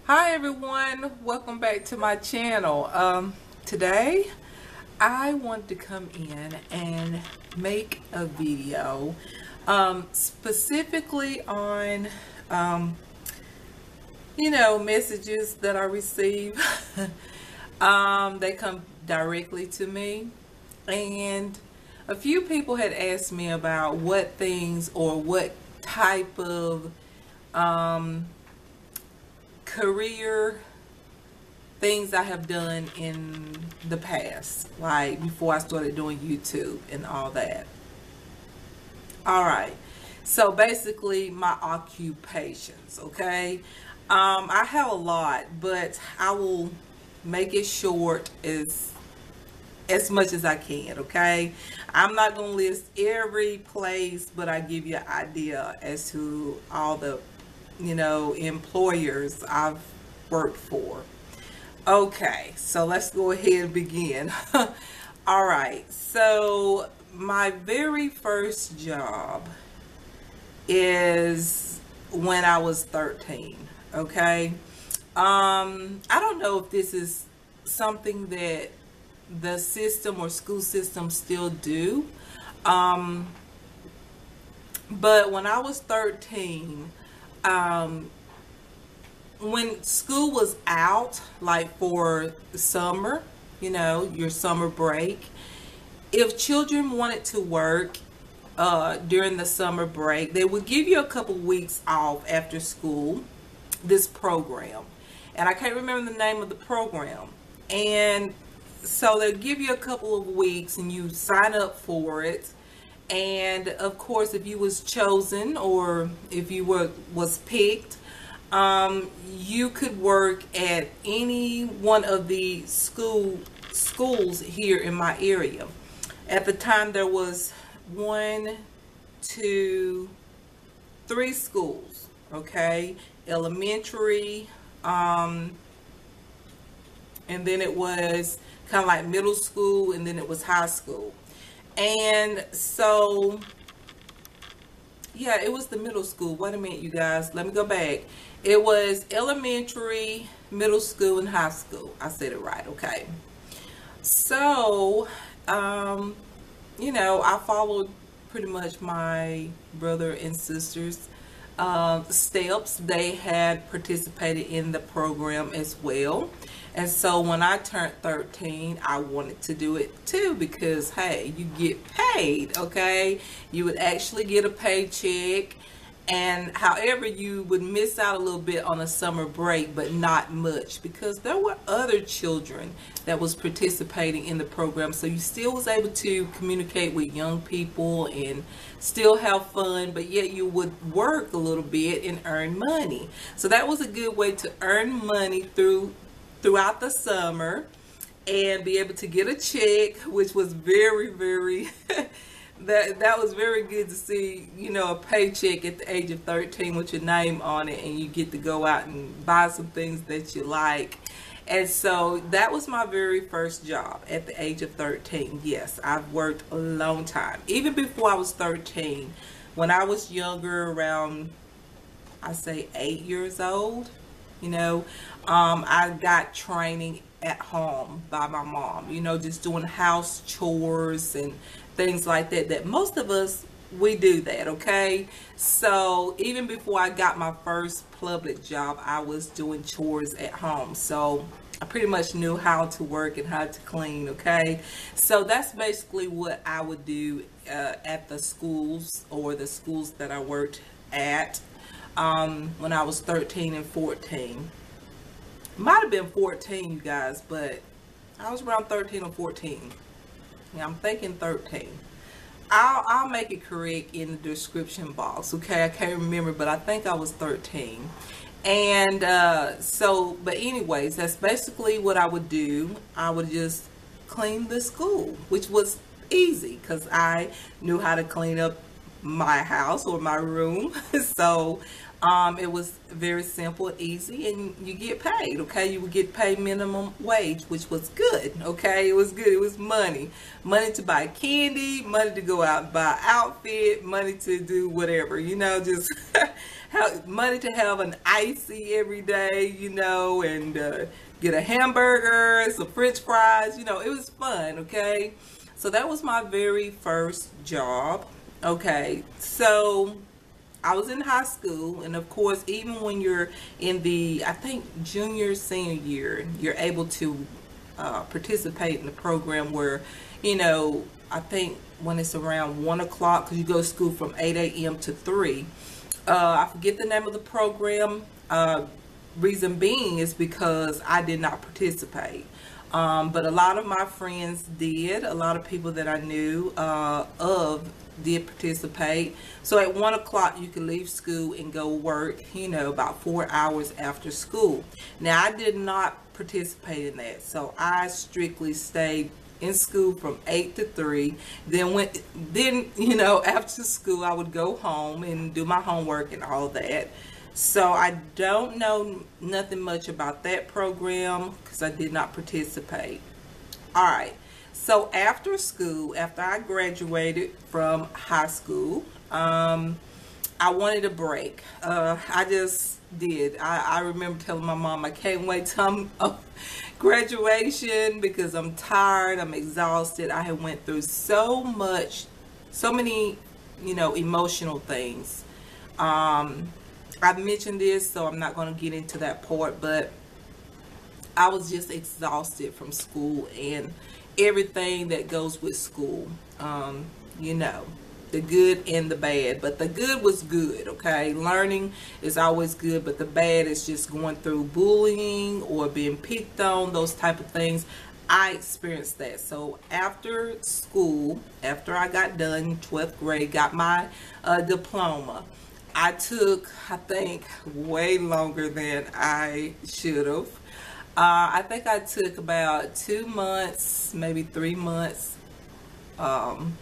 Hi everyone, welcome back to my channel. Today I want to come in and make a video specifically on messages that I receive. They come directly to me, and a few people had asked me about what things or what type of career things I have done in the past, like before I started doing YouTube and all that. All right, so basically my occupations, okay? I have a lot, but I will make it short as much as I can, okay? I'm not going to list every place, but I give you an idea as to all the, employers I've worked for. Okay, so let's go ahead and begin. All right, so my very first job is when I was 13, okay? I don't know if this is something that the system or school system still do. Um, but when I was 13, um, when school was out, like for the summer, your summer break, if children wanted to work during the summer break, they would give you a couple weeks off after school, this program. And I can't remember the name of the program. And so they'll give you a couple of weeks and you sign up for it. And of course, if you was chosen or if you was picked, you could work at any one of the schools here in my area. At the time, there was one, two, three schools. Okay, elementary, and then it was kind of like middle school, and then it was high school. And so yeah, it was the middle school. Wait a minute, you guys. Let me go back. It was elementary, middle school, and high school. I said it right. Okay. So, I followed pretty much my brother and sisters' steps. They had participated in the program as well. And so when I turned 13, I wanted to do it too because, hey, you get paid, okay? You would actually get a paycheck. And however, you would miss out a little bit on a summer break, but not much because there were other children that was participating in the program. So you still was able to communicate with young people and still have fun, but yet you would work a little bit and earn money. So that was a good way to earn money throughout the summer and be able to get a check, which was very, very that was very good to see, a paycheck at the age of 13 with your name on it, and you get to go out and buy some things that you like. And so that was my very first job at the age of 13. Yes, I've worked a long time. Even before I was 13, when I was younger, around, I say 8 years old, I got training at home by my mom, just doing house chores and things like that, that most of us, we do that, okay? So even before I got my first public job, I was doing chores at home. So I pretty much knew how to work and how to clean, okay? So that's basically what I would do at the schools or the schools that I worked at when I was 13 and 14. Might have been 14, you guys, but I was around 13 or 14. Yeah, I'm thinking 13. I'll make it correct in the description box, okay? I can't remember, but I think I was 13. And but anyways, that's basically what I would do. I would just clean the school, which was easy because I knew how to clean up my house or my room. So it was very simple and easy, and you get paid, okay? You would get paid minimum wage, which was good, okay? It was good. It was money. Money to buy candy, money to go out and buy an outfit, money to do whatever, just money to have an icy every day, you know, and get a hamburger, some French fries. You know, it was fun. Okay, so that was my very first job. Okay, so I was in high school, and of course, even when you're in the, I think, junior, senior year, you're able to participate in the program where, you know, I think when it's around 1 o'clock, because you go to school from 8 a.m. to 3. I forget the name of the program. Reason being is because I did not participate. But a lot of my friends did. A lot of people that I knew of did participate. So at 1 o'clock you could leave school and go work, you know, about 4 hours after school. Now I did not participate in that, so I strictly stayed in school from 8 to 3. Then you know, after school I would go home and do my homework and all that. So I don't know nothing much about that program because I did not participate. All right, so after school, after I graduated from high school, I wanted a break. I just did. I remember telling my mom I can't wait till I'm graduation because I'm tired, I'm exhausted. I had went through so many, you know, emotional things. I've mentioned this, so I'm not going to get into that part, but I was just exhausted from school and everything that goes with school. You know, the good and the bad, but the good was good. Okay, learning is always good, but the bad is just going through bullying or being picked on, those type of things. I experienced that. So after school, after I got done 12th grade, got my diploma, I took, I think, way longer than I should have. I think I took about 2 months, maybe 3 months,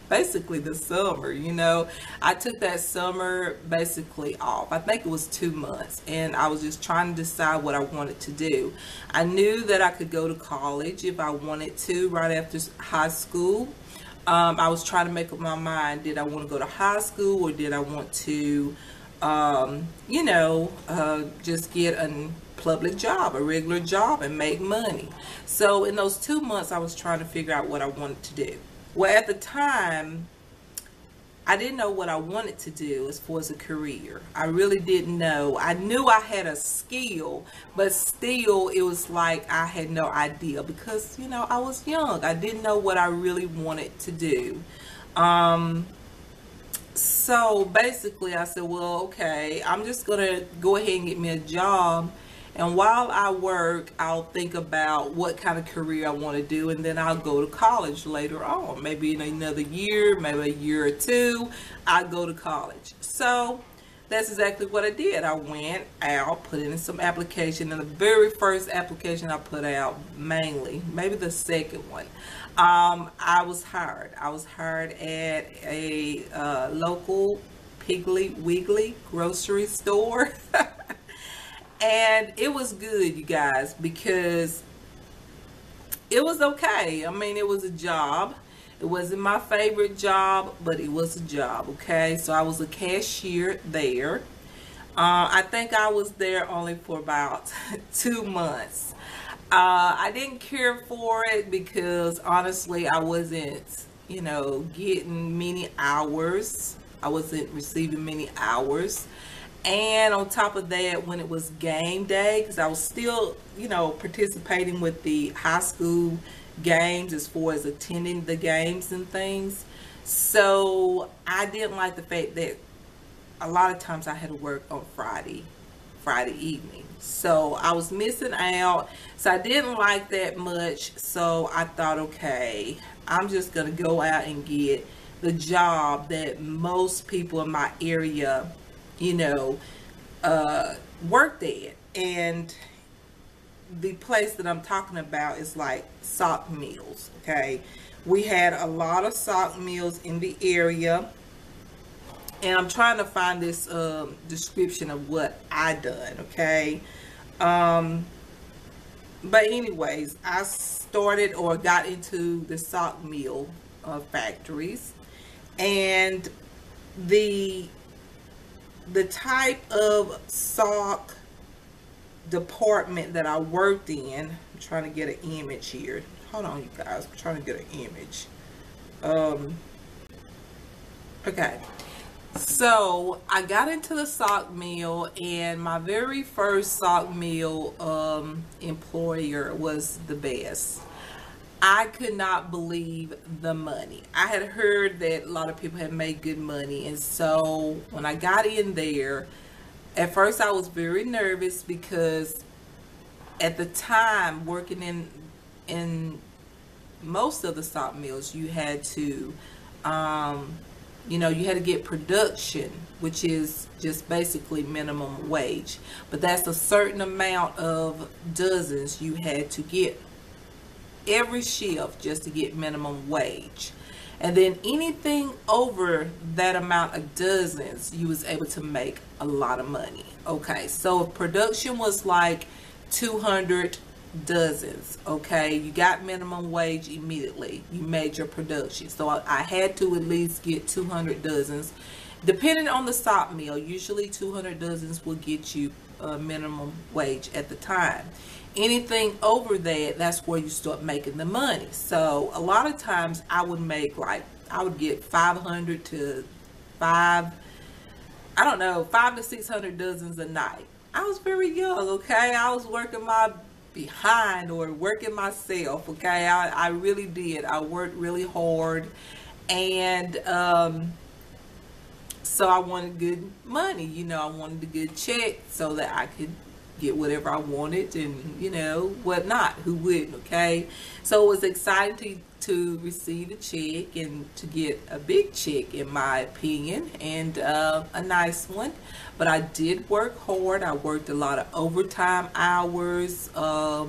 basically the summer, you know. I took that summer basically off. I think it was 2 months, and I was just trying to decide what I wanted to do. I knew that I could go to college if I wanted to right after high school. I was trying to make up my mind, did I want to go to high school or did I want to you know, just get a public job, a regular job, and make money. So in those 2 months I was trying to figure out what I wanted to do. Well, at the time I didn't know what I wanted to do as far as a career. I really didn't know. I knew I had a skill, but still it was like I had no idea because, you know, I was young. I didn't know what I really wanted to do. So basically I said, well, okay, I'm just gonna go ahead and get me a job, and while I work I'll think about what kind of career I want to do, and then I'll go to college later on, maybe in another year, maybe a year or two I'll go to college. So that's exactly what I did. I went out, put in some application, and the very first application I put out, mainly, maybe the second one, I was hired. I was hired at a local Piggly Wiggly grocery store. And it was good, you guys, because it was okay. I mean, it was a job. It wasn't my favorite job, but it was a job, okay? So I was a cashier there. I think I was there only for about 2 months. I didn't care for it because honestly I wasn't, you know, getting many hours. I wasn't receiving many hours. And on top of that, when it was game day, because I was still, you know, participating with the high school games as far as attending the games and things. So I didn't like the fact that a lot of times I had to work on Friday evening. So I was missing out. So I didn't like that much. So I thought, okay, I'm just going to go out and get the job that most people in my area, you know, worked at. And the place that I'm talking about is like sock mills, okay? We had a lot of sock mills in the area. And I'm trying to find this description of what I done, okay? But anyways, I started or got into the sock mill factories. And the the type of sock department that I worked in, I'm trying to get an image here. Hold on, you guys. I'm trying to get an image. Okay. So I got into the sock mill, and my very first sock mill employer was the best. I could not believe the money. I had heard that a lot of people had made good money, and so when I got in there, at first I was very nervous because at the time working in most of the sock mills, you had to you had to get production, which is just basically minimum wage, but that's a certain amount of dozens you had to get every shift just to get minimum wage. And then anything over that amount of dozens, you was able to make a lot of money. Okay, so if production was like 200 dozens, okay, you got minimum wage immediately. You made your production. So I had to at least get 200 dozens. Depending on the sock mill, usually 200 dozens will get you minimum wage at the time. Anything over that, that's where you start making the money. So a lot of times I would make I would get 500 to 5 to 600 dozens a night. I was very young, okay? I was working my behind or working myself, okay? I really did. I worked really hard, and so I wanted good money. I wanted a good check so that I could get whatever I wanted and whatnot. Who wouldn't? Okay, so it was exciting to receive a check and to get a big check, in my opinion, and a nice one. But I did work hard. I worked a lot of overtime hours. I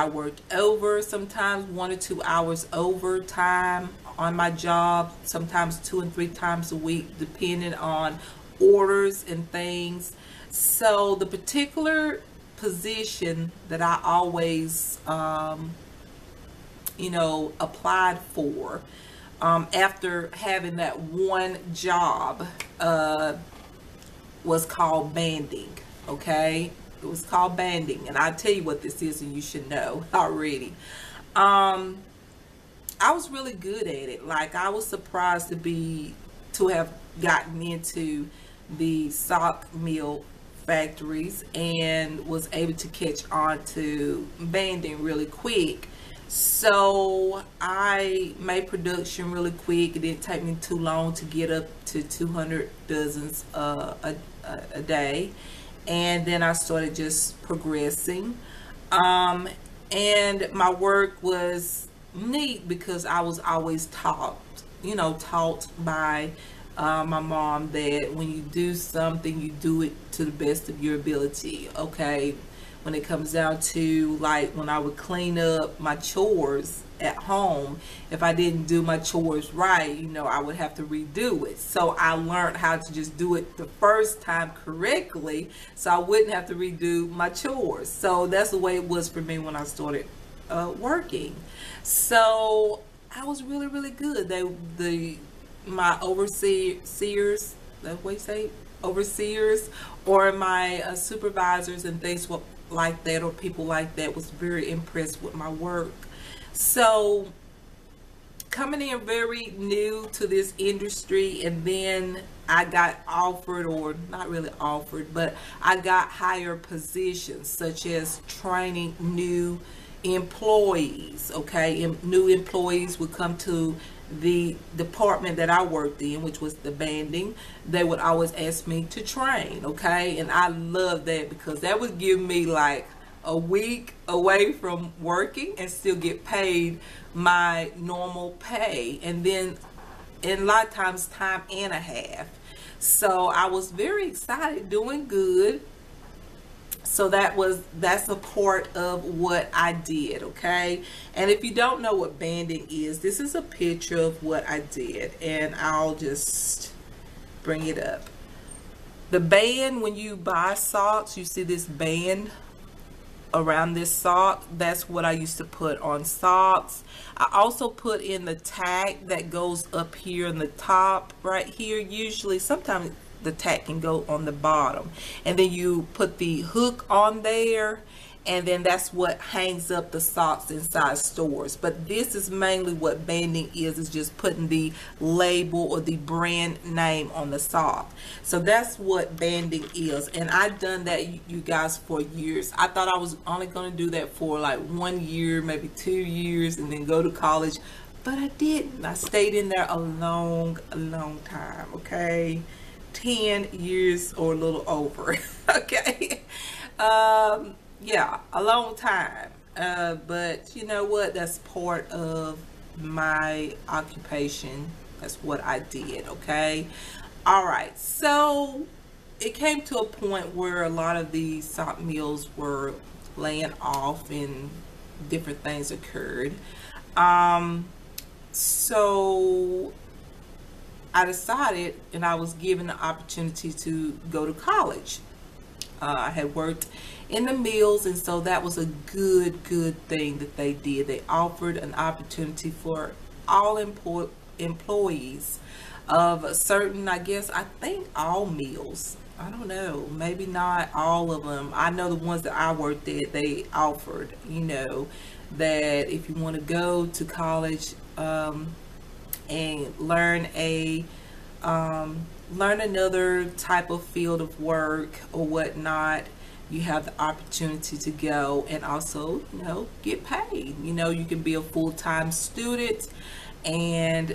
worked over, sometimes 1 or 2 hours overtime on my job, sometimes 2 and 3 times a week, depending on orders and things. So the particular position that I always, applied for, after having that one job, was called banding. Okay, it was called banding, and I'll tell you what this is, and you should know already. I was really good at it. Like, I was surprised to have gotten into the sock mill factories and was able to catch on to banding really quick. So I made production really quick. It didn't take me too long to get up to 200 dozens a day, and then I started just progressing, and my work was neat because I was always taught by my mom that when you do something, you do it to the best of your ability. Okay, when it comes down to, like, when I would clean up my chores at home, if I didn't do my chores right, I would have to redo it. So I learned how to just do it the first time correctly, so I wouldn't have to redo my chores. So that's the way it was for me when I started working. So I was really, really good. My overseers, that way you say, overseers, or my supervisors and things like that, or people like that, was very impressed with my work. So coming in very new to this industry, and then I got offered, or not really offered, but I got higher positions, such as training new employees. Okay, and new employees would come to the department that I worked in, which was the banding. They would always ask me to train. Okay, and I love that because that would give me like a week away from working and still get paid my normal pay, and then in a lot of times time and a half. So I was very excited, doing good. So that's a part of what I did. Okay, and if you don't know what banding is, this is a picture of what I did, and I'll just bring it up. The band, when you buy socks, you see this band around this sock. That's what I used to put on socks. I also put in the tack that goes up here in the top right here. Usually, sometimes the tack can go on the bottom, and then you put the hook on there, and then that's what hangs up the socks inside stores. But this is mainly what banding is just putting the label or the brand name on the sock. So that's what banding is, and I've done that, you guys, for years. I thought I was only going to do that for like 1 year, maybe 2 years, and then go to college, but I didn't. I stayed in there a long time, okay? 10 years or a little over. Okay. Yeah, a long time, but you know what, that's part of my occupation. That's what I did. Okay. All right, so it came to a point where a lot of these sock mills were laying off and different things occurred. So I decided, and I was given the opportunity to go to college. I had worked in the mills, and so that was a good thing that they did. They offered an opportunity for all employees of a certain, I think all mills. I don't know, maybe not all of them. I know the ones that I worked at, they offered, you know, that if you want to go to college and learn another type of field of work or whatnot, you have the opportunity to go and also, you know, get paid. You know, you can be a full-time student and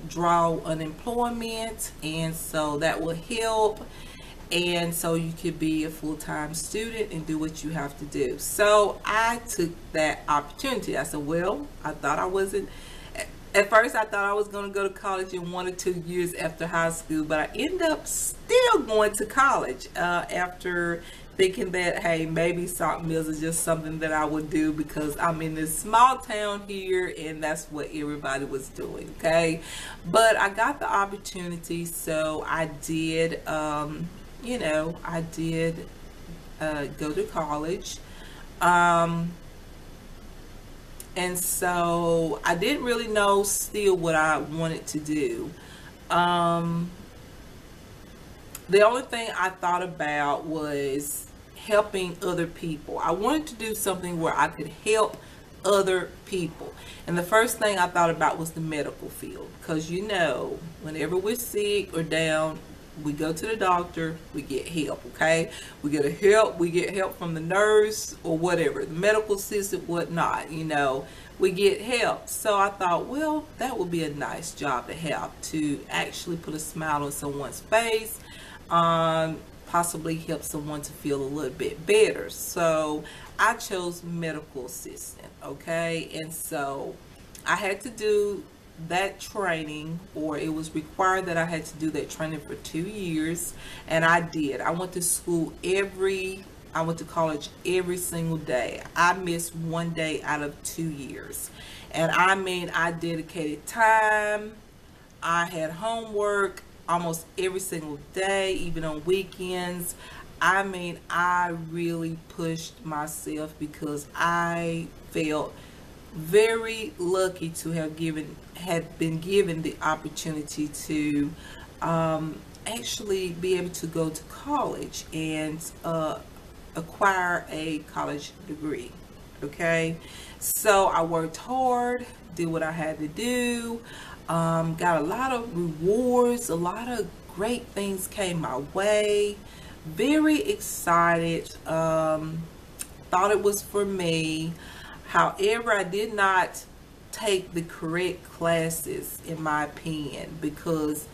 draw unemployment, and so that will help. And so you could be a full-time student and do what you have to do. So I took that opportunity. I said, well, at first I thought I was going to go to college in 1 or 2 years after high school, but I ended up still going to college after thinking that, hey, maybe sock mills is just something that I would do because I'm in this small town here and that's what everybody was doing, okay? But I got the opportunity, so I did, you know, I did go to college. And so I didn't really know still what I wanted to do. The only thing I thought about was helping other people. I wanted to do something where I could help other people. And the first thing I thought about was the medical field. Because, you know, whenever we're sick or down, we go to the doctor, we get help, okay? We get help from the nurse or whatever, the medical assistant, whatnot, you know, we get help. So I thought, well, that would be a nice job to have, to actually put a smile on someone's face, possibly help someone to feel a little bit better. So I chose medical assistant, okay? And so I had to do that training, or it was required that I had to do that training for 2 years, and I did. I went to college every single day. I missed 1 day out of 2 years, and I mean, I dedicated time. I had homework almost every single day, even on weekends. I mean, I really pushed myself because I felt very lucky to have been given the opportunity to actually be able to go to college and acquire a college degree. Okay, so I worked hard, did what I had to do, got a lot of rewards, a lot of great things came my way. Very excited, thought it was for me. However, I did not take the correct classes, in my opinion, because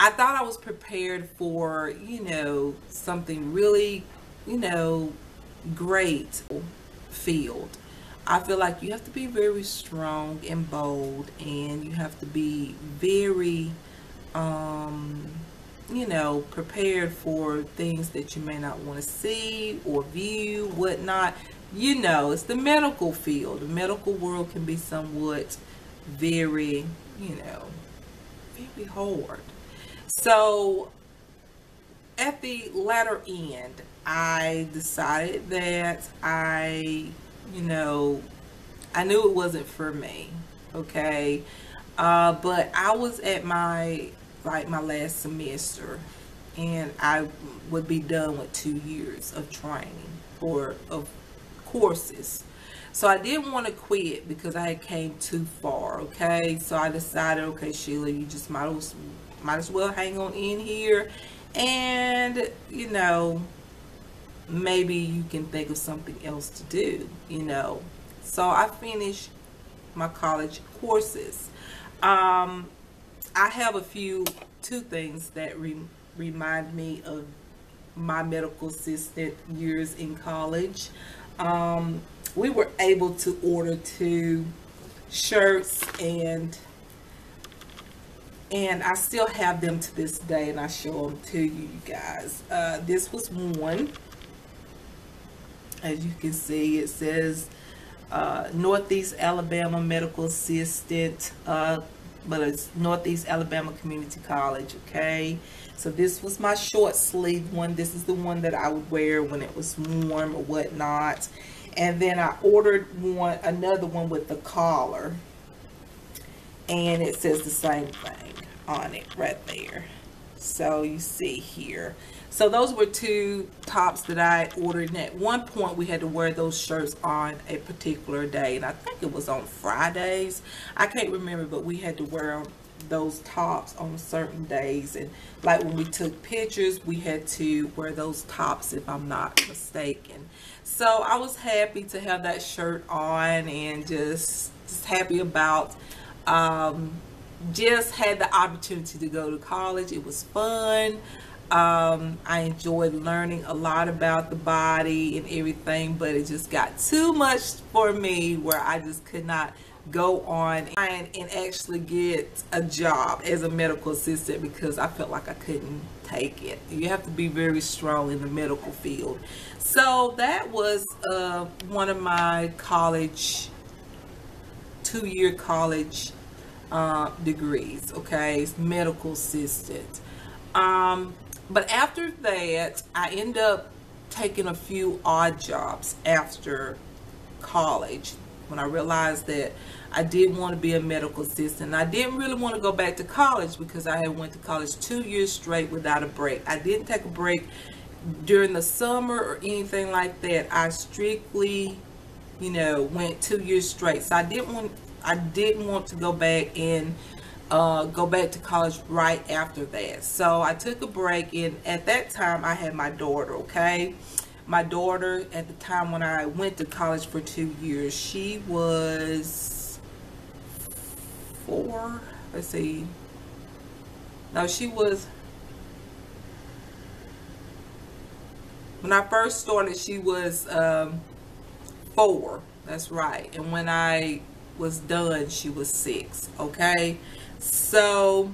I thought I was prepared for, you know, something really, you know, great field. I feel like you have to be very strong and bold, and you have to be very, you know, prepared for things that you may not want to see or view, whatnot. You know, it's the medical field. The medical world can be somewhat very, you know, very hard. So at the latter end, I decided that you know, I knew it wasn't for me. Okay. But I was at my last semester, and I would be done with 2 years of training or of courses. So I didn't want to quit because I had came too far. Okay. So I decided, okay, Sheila, you just might as well hang on in here, and maybe you can think of something else to do. So I finished my college courses. Um, I have two things that remind me of my medical assistant years in college. Um, we were able to order two shirts, and I still have them to this day, and I show them to you guys. This was one. As you can see, it says Northeast Alabama Medical Assistant, but it's Northeast Alabama Community College. Okay, so this was my short sleeve one. This is the one that I would wear when it was warm or whatnot. And then I ordered another one with the collar, and it says the same thing on it right there. So you see here. So those were two tops that I ordered, and at one point we had to wear those shirts on a particular day, and I think it was on Fridays. I can't remember, but we had to wear those tops on certain days, and like when we took pictures, we had to wear those tops, if I'm not mistaken. So I was happy to have that shirt on, and just happy about just had the opportunity to go to college. It was fun. I enjoyed learning a lot about the body and everything, but it just got too much for me where I just could not go on and actually get a job as a medical assistant because I felt like I couldn't take it. You have to be very strong in the medical field. So that was one of my college, 2-year college degrees. Okay, medical assistant. But after that, I ended up taking a few odd jobs after college when I realized that I did want to be a medical assistant. I didn't really want to go back to college because I had went to college 2 years straight without a break. I didn't take a break during the summer or anything like that. I strictly, went 2 years straight. So I didn't want to go back and go back to college right after that. So I took a break, and at that time I had my daughter. Okay, my daughter at the time when I went to college for 2 years, she was 4. Let's see. No, she was, when I first started, she was 4. That's right. And when I was done, she was 6. Okay. So,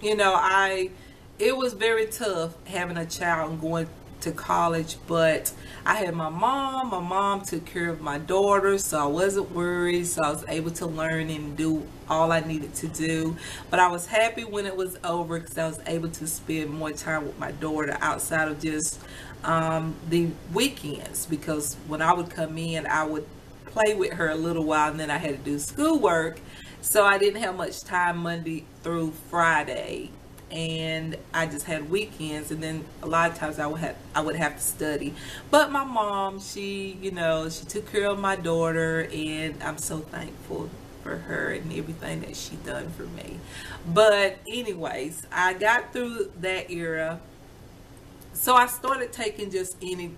it was very tough having a child and going to college, but I had my mom. My mom took care of my daughter, so I wasn't worried. So I was able to learn and do all I needed to do. But I was happy when it was over because I was able to spend more time with my daughter outside of just the weekends, because when I would come in, I would play with her a little while, and then I had to do schoolwork. So I didn't have much time Monday through Friday, and I just had weekends, and then a lot of times I would have to study. But my mom, she took care of my daughter, and I'm so thankful for her and everything that she done for me. But anyways, I got through that era, so I started taking just any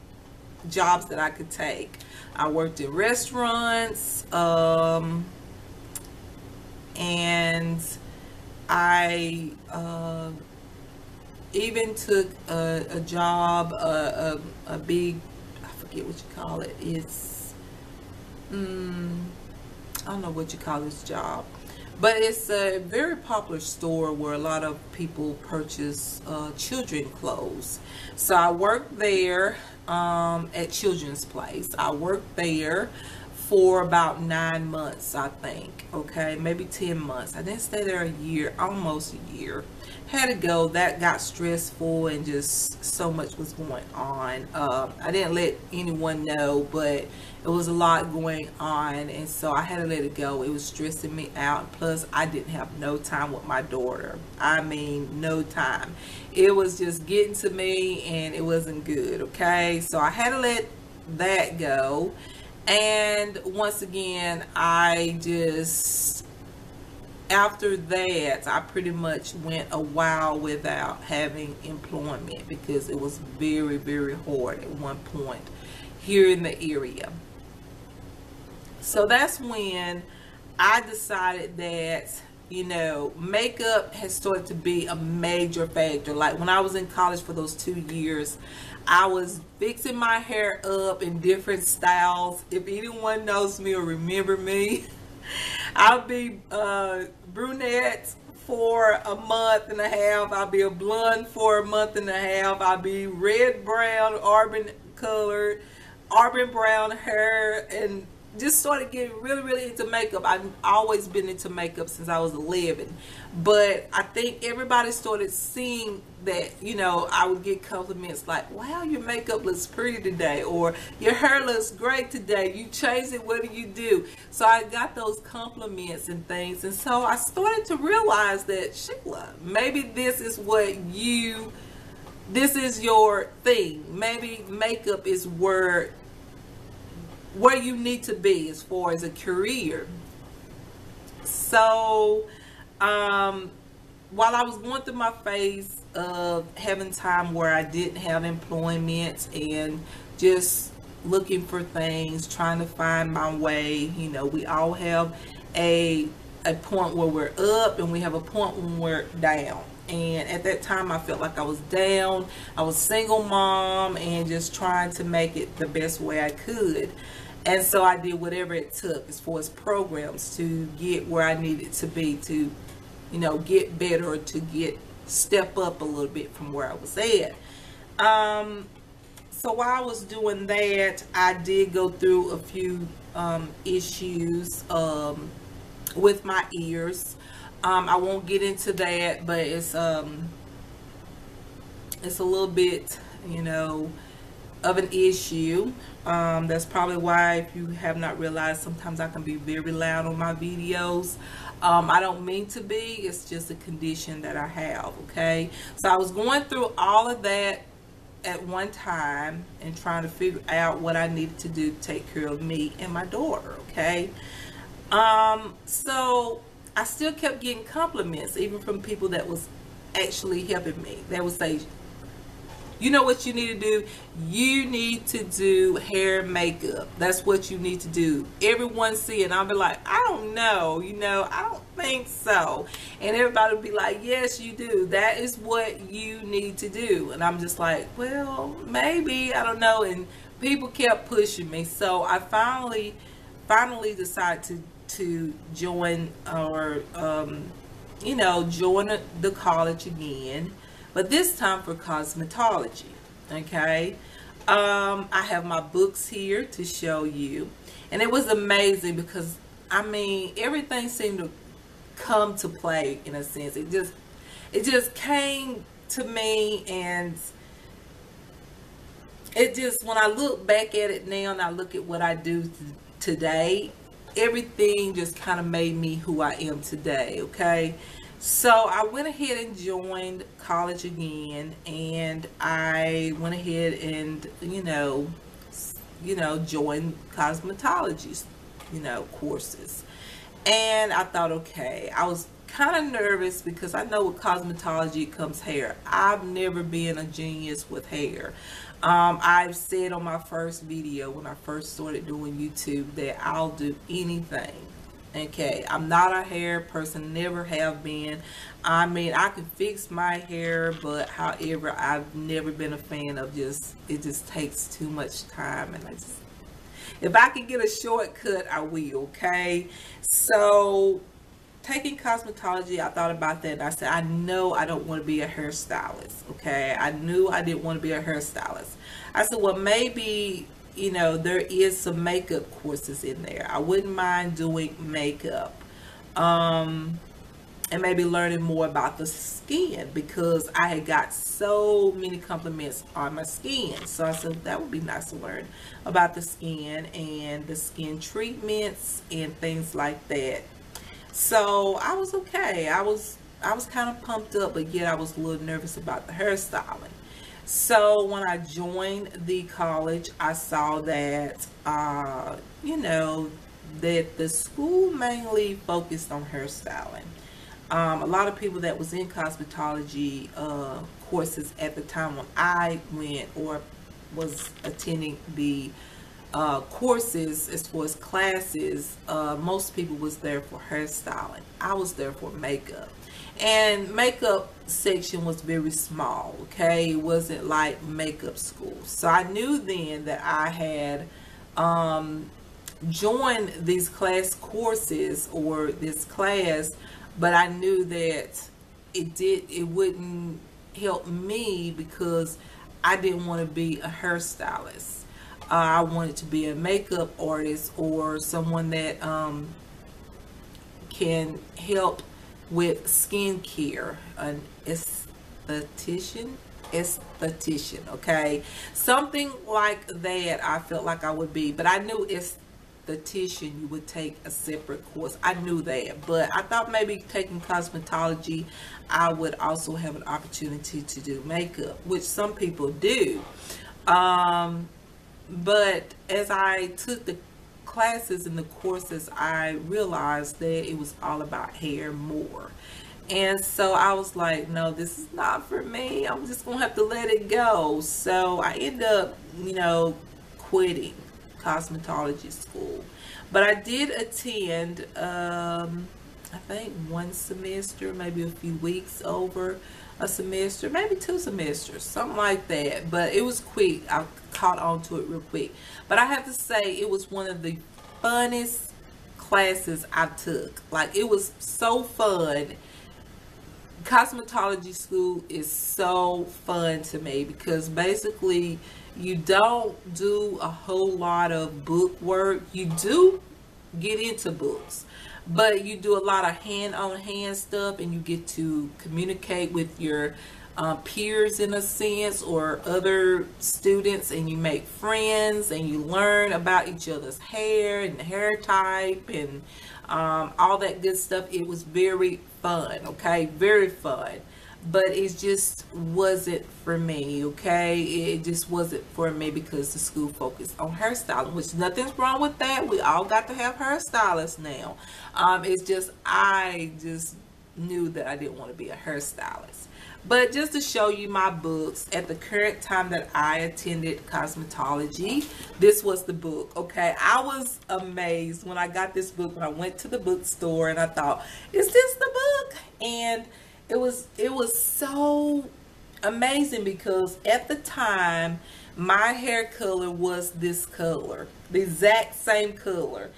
jobs that I could take. I worked in restaurants, and I even took a job, a big, I forget what you call it. It's, I don't know what you call this job, but it's a very popular store where a lot of people purchase children clothes. So I worked there at Children's Place. I worked there for about 9 months, I think. Okay, maybe 10 months. I didn't stay there a year, almost a year. Had to go. That got stressful, and just so much was going on. I didn't let anyone know, but it was a lot going on, and so I had to let it go. It was stressing me out. Plus, I didn't have no time with my daughter. I mean, no time. It was just getting to me, and it wasn't good. Okay, so I had to let that go. And once again, I just, after that, I pretty much went a while without having employment, because it was very, very hard at one point here in the area. So that's when I decided that, you know, makeup has started to be a major factor. Like when I was in college for those 2 years, I was fixing my hair up in different styles. If anyone knows me or remember me, I'll be brunette for a month and a half. I'll be a blonde for a month and a half. I'll be red, brown, auburn colored, auburn brown hair, and just started getting really, really into makeup. I've always been into makeup since I was 11. But I think everybody started seeing that, you know, I would get compliments like, wow, your makeup looks pretty today, or your hair looks great today, you changed it, what do you do? So I got those compliments and things, and so I started to realize that, Sheila, maybe this is your thing. Maybe makeup is where you need to be as far as a career. So while I was going through my phase of having time where I didn't have employment and just looking for things, trying to find my way, you know, we all have a point where we're up, and we have a point when we're down. And at that time, I felt like I was down. I was a single mom and just trying to make it the best way I could. And so I did whatever it took as far as programs to get where I needed to be, to, you know, get better, or to step up a little bit from where I was at. So while I was doing that, I did go through a few issues with my ears. I won't get into that, but it's a little bit, you know, of an issue. That's probably why, if you have not realized, sometimes I can be very loud on my videos. I don't mean to be, it's just a condition that I have. Okay, so I was going through all of that at one time and trying to figure out what I needed to do to take care of me and my daughter. Okay, so I still kept getting compliments, even from people that was actually helping me. They would say, you know what you need to do? You need to do hair and makeup. That's what you need to do. Everyone see it. And I'll be like, I don't know. You know, I don't think so. And everybody will be like, yes, you do. That is what you need to do. And I'm just like, well, maybe. I don't know. And people kept pushing me. So I finally decided to join, or, you know, join the college again. But this time for cosmetology. Okay, I have my books here to show you, and it was amazing because, I mean, everything seemed to come to play in a sense. It just came to me, and it just, when I look back at it now and I look at what I do today, everything just kind of made me who I am today. Okay, so I went ahead and joined college again, and I went ahead and, you know, joined cosmetology, you know, courses. And I thought, okay, I was kind of nervous because I know with cosmetology comes hair. I've never been a genius with hair. I've said on my first video when I first started doing YouTube that I'll do anything. Okay, I'm not a hair person, never have been. I mean, I can fix my hair, but however, I've never been a fan of it just takes too much time, and if I can get a shortcut, I will. Okay, so taking cosmetology, I thought about that, and I said, I know I don't want to be a hairstylist. Okay, I knew I didn't want to be a hairstylist. I said, well, maybe you know, there is some makeup courses in there. I wouldn't mind doing makeup. Um, and maybe learning more about the skin, because I had got so many compliments on my skin. So I said that would be nice to learn about the skin and the skin treatments and things like that. So I was okay. I was kind of pumped up, but yet I was a little nervous about the hairstyling. So when I joined the college, I saw that, you know, that the school mainly focused on hairstyling. A lot of people that was in cosmetology courses at the time when I went or was attending the courses, as far as classes, most people was there for hairstyling. I was there for makeup. And makeup section was very small, okay? It wasn't like makeup school. So I knew then that I had joined these class courses or this class, but I knew that it wouldn't help me because I didn't want to be a hairstylist. I wanted to be a makeup artist or someone that can help with skincare, an esthetician, okay, something like that. I felt like I would be, but I knew esthetician you would take a separate course. I knew that, but I thought maybe taking cosmetology I would also have an opportunity to do makeup, which some people do. But as I took the classes and the courses, I realized that it was all about hair more. And so I was like, no, this is not for me. I'm just going to have to let it go. So I ended up, you know, quitting cosmetology school. But I did attend, I think one semester, maybe a few weeks over a semester, maybe 2 semesters, something like that. But it was quick. I caught on to it real quick. But I have to say, it was one of the funnest classes I took. Like, it was so fun. Cosmetology school is so fun to me because basically you don't do a whole lot of book work. You do get into books, but you do a lot of hand-on-hand stuff, and you get to communicate with your peers in a sense, or other students, and you make friends and you learn about each other's hair and hair type and all that good stuff. It was very fun, okay, very fun, but it just wasn't for me, okay. It just wasn't for me because the school focused on hairstyling, which nothing's wrong with that. We all got to have hairstylists now. It's just I just knew that I didn't want to be a hairstylist. But just to show you my books, at the current time that I attended cosmetology, this was the book, okay? I was amazed when I got this book, when I went to the bookstore, and I thought, is this the book? And it was so amazing because at the time, my hair color was this color, the exact same color.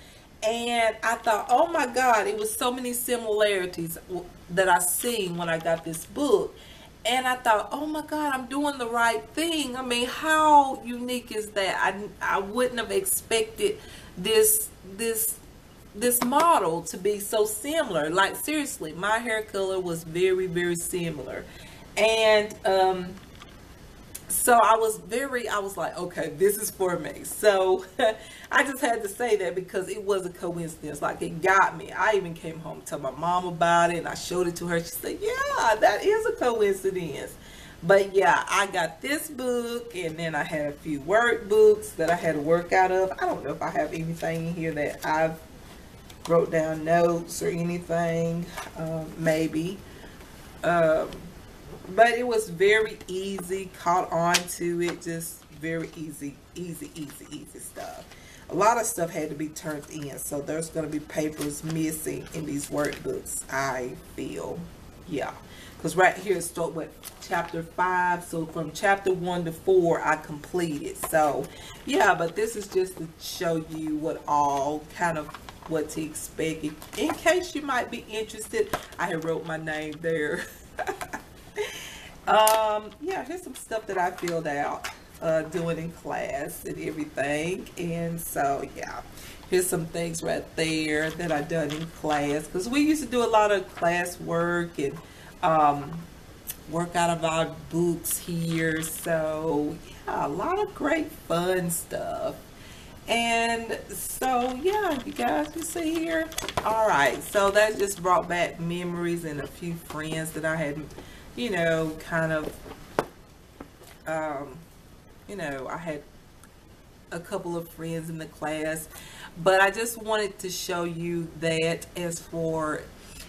And I thought, oh my God, it was so many similarities that I seen when I got this book. And I thought, oh my God, I'm doing the right thing. I mean, how unique is that? I wouldn't have expected this model to be so similar. Like, seriously, my hair color was very, very similar. And so I was like, okay, this is for me. So I just had to say that because it was a coincidence. Like, it got me. I even came home to tell my mom about it, and I showed it to her. She said, yeah, that is a coincidence. But yeah, I got this book, and then I had a few workbooks that I had to work out of. I don't know if I have anything in here that I've wrote down notes or anything, maybe. But it was very easy, caught on to it, just very easy stuff. A lot of stuff had to be turned in, so there's going to be papers missing in these workbooks, I feel. Yeah, because right here it starts with chapter 5, so from chapter 1 to 4 I completed. So yeah, but this is just to show you what to expect in case you might be interested. I had wrote my name there. Yeah, here's some stuff that I filled out. doing in class and everything. And so, yeah, here's some things right there that I done in class, because we used to do a lot of class work and work out of our books here. So, yeah, a lot of great fun stuff. And so, yeah, you guys can see here. All right, so that just brought back memories and a few friends that I had, kind of, um, I had a couple of friends in the class, but I just wanted to show you that as far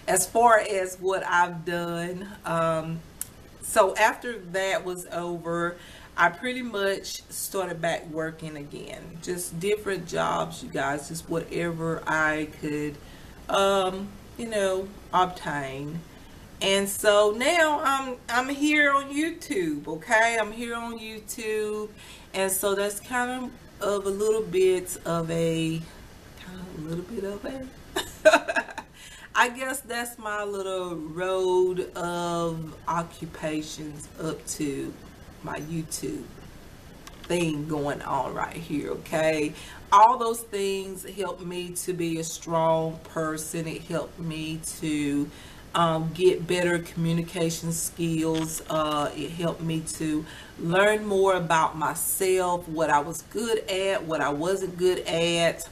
as what I've done. So after that was over, I pretty much started back working again. Just different jobs, you guys, just whatever I could, obtain. And so now I'm here on YouTube, okay? I'm here on YouTube, and so that's kind of a little bit of a, I guess that's my little road of occupations up to my YouTube thing going on right here, okay? All those things helped me to be a strong person. It helped me to get better communication skills. It helped me to learn more about myself, what I was good at, what I wasn't good at.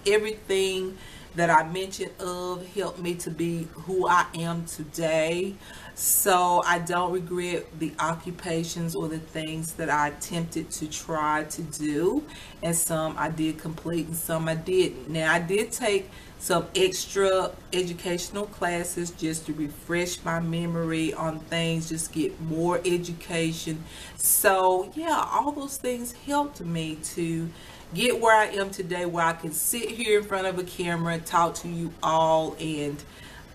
Everything that I mentioned of helped me to be who I am today. So I don't regret the occupations or the things that I attempted to try to do. And some I did complete and some I didn't. Now I did take some extra educational classes just to refresh my memory on things, just get more education. So yeah, all those things helped me to get where I am today, where I can sit here in front of a camera and talk to you all, and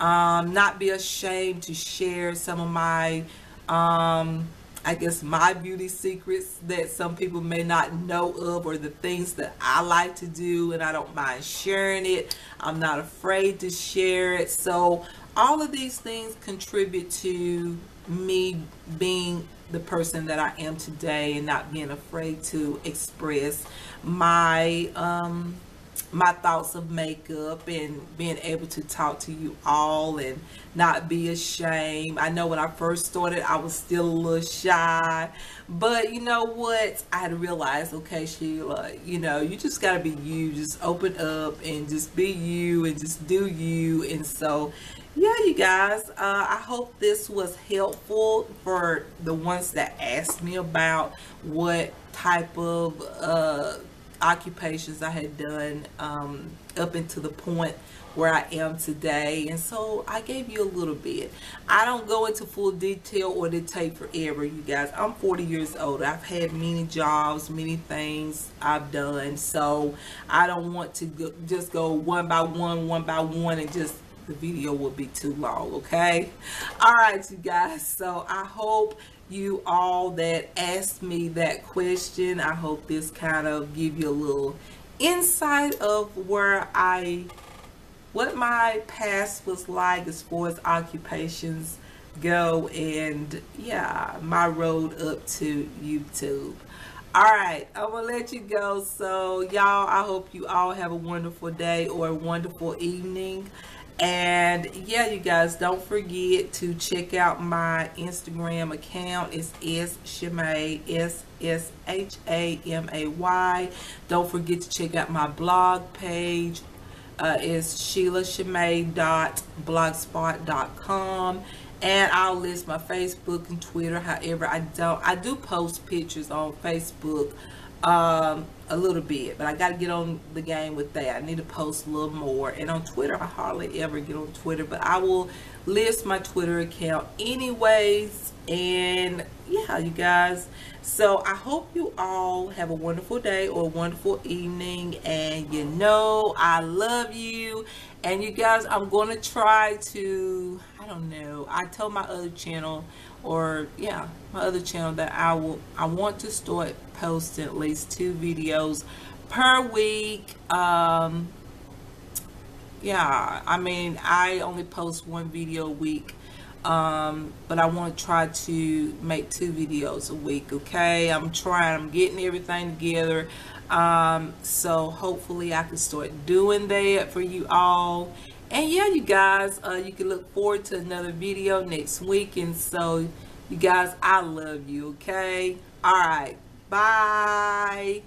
not be ashamed to share some of my, I guess, my beauty secrets that some people may not know of, or the things that I like to do, and I don't mind sharing it. I'm not afraid to share it. So all of these things contribute to me being the person that I am today, and not being afraid to express my my thoughts of makeup, and being able to talk to you all and not be ashamed. I know when I first started I was still a little shy, but you know what, I had to realize, okay, Sheila, you just got to be you. Just open up and just be you and just do you. And so yeah, you guys, I hope this was helpful for the ones that asked me about what type of occupations I had done up until the point where I am today. And so I gave you a little bit. I don't go into full detail, or they take forever, you guys. I'm 40 years old. I've had many jobs, many things I've done. So I don't want to just go one by one, and just the video will be too long, okay? All right, you guys. So I hope you all that asked me that question, I hope this kind of give you a little insight of what my past was like as far as occupations go, and yeah, my road up to YouTube. All right, I'm gonna let you go. So y'all, I hope you all have a wonderful day or a wonderful evening. And yeah, you guys, don't forget to check out my Instagram account. It's SShamay, SSHAMAY. Don't forget to check out my blog page. It's SheilaShamay.blogspot.com. And I'll list my Facebook and Twitter. However, I do post pictures on Facebook a little bit, but I got to get on the game with that. I need to post a little more. And on Twitter, I hardly ever get on Twitter, but I will list my Twitter account anyways. And yeah, you guys, so I hope you all have a wonderful day or a wonderful evening, and I love you. And you guys, I'm going to try to, I don't know, I told my other channel, that I want to start posting at least 2 videos per week. Yeah, I mean, I only post 1 video a week but I want to try to make 2 videos a week. Okay, I'm getting everything together, so hopefully I can start doing that for you all. And yeah, you guys, you can look forward to another video next week. And so you guys, I love you. Okay, all right, bye.